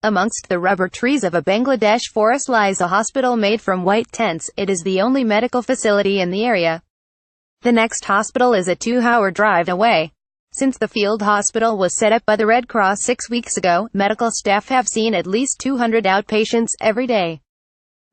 Amongst the rubber trees of a Bangladesh forest lies a hospital made from white tents. It is the only medical facility in the area. The next hospital is a 2-hour drive away. Since the field hospital was set up by the Red Cross 6 weeks ago, medical staff have seen at least 200 outpatients every day.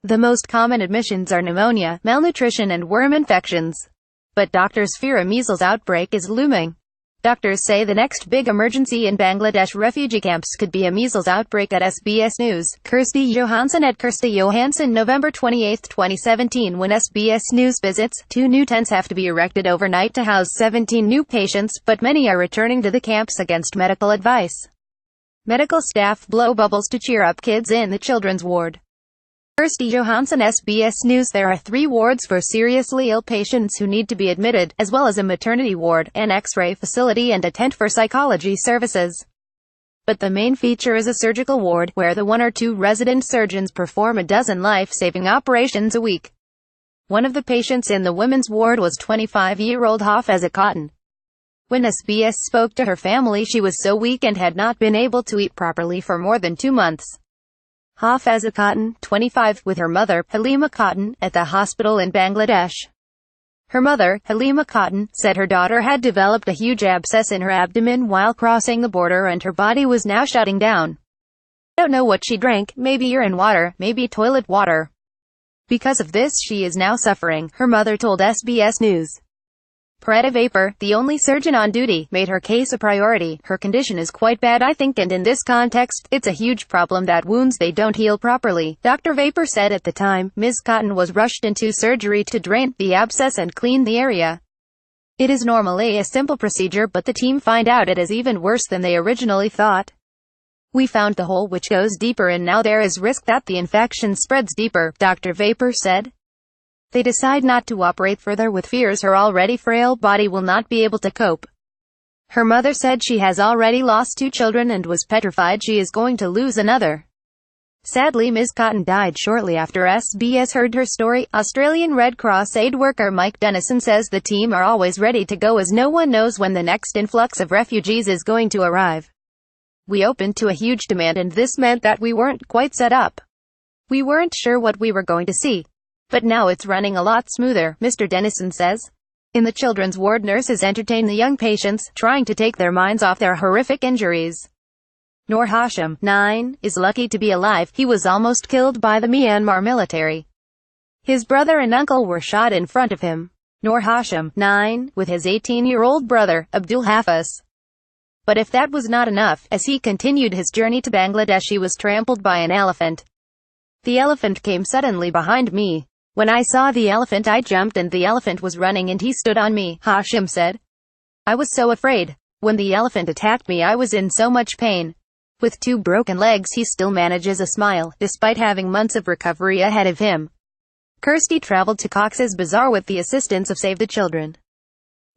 The most common admissions are pneumonia, malnutrition and worm infections. But doctors fear a measles outbreak is looming. Doctors say the next big emergency in Bangladesh refugee camps could be a measles outbreak. At SBS News, Kirsty Johansson at Kirsty Johansson, November 28, 2017. When SBS News visits, 2 new tents have to be erected overnight to house 17 new patients, but many are returning to the camps against medical advice. Medical staff blow bubbles to cheer up kids in the children's ward. Kirsty Johansson, SBS News. There are 3 wards for seriously ill patients who need to be admitted, as well as a maternity ward, an X-ray facility and a tent for psychology services. But the main feature is a surgical ward, where the 1 or 2 resident surgeons perform a dozen life-saving operations a week. One of the patients in the women's ward was 25-year-old Hafiza Khatun. When SBS spoke to her family, she was so weak and had not been able to eat properly for more than 2 months. Hafiza Khatun, 25, with her mother, Halima Khatun, at the hospital in Bangladesh. Her mother, Halima Khatun, said her daughter had developed a huge abscess in her abdomen while crossing the border and her body was now shutting down. I don't know what she drank, maybe urine water, maybe toilet water. Because of this she is now suffering, her mother told SBS News. Preta Vapor, the only surgeon on duty, made her case a priority. Her condition is quite bad, I think, and in this context, it's a huge problem that wounds they don't heal properly, Dr. Vapor said. At the time, Ms. Khatun was rushed into surgery to drain the abscess and clean the area. It is normally a simple procedure, but the team find out it is even worse than they originally thought. We found the hole which goes deeper and now there is risk that the infection spreads deeper, Dr. Vapor said. They decide not to operate further with fears her already frail body will not be able to cope. Her mother said she has already lost 2 children and was petrified she is going to lose another. Sadly, Ms. Khatun died shortly after SBS heard her story. Australian Red Cross aid worker Mike Dennison says the team are always ready to go as no one knows when the next influx of refugees is going to arrive. We opened to a huge demand and this meant that we weren't quite set up. We weren't sure what we were going to see. But now it's running a lot smoother, Mr. Dennison says. In the children's ward, nurses entertain the young patients, trying to take their minds off their horrific injuries. Noor Hashim, 9, is lucky to be alive. He was almost killed by the Myanmar military. His brother and uncle were shot in front of him. Noor Hashim, 9, with his 18-year-old brother, Abdul Hafiz. But if that was not enough, as he continued his journey to Bangladesh, he was trampled by an elephant. The elephant came suddenly behind me. When I saw the elephant I jumped and the elephant was running and he stood on me, Hashim said. I was so afraid. When the elephant attacked me I was in so much pain. With 2 broken legs he still manages a smile, despite having months of recovery ahead of him. Kirsty traveled to Cox's Bazar with the assistance of Save the Children.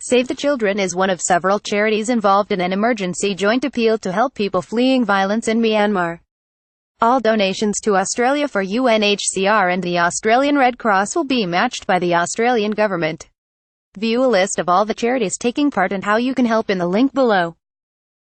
Save the Children is one of several charities involved in an emergency joint appeal to help people fleeing violence in Myanmar. All donations to Australia for UNHCR and the Australian Red Cross will be matched by the Australian government. View a list of all the charities taking part and how you can help in the link below.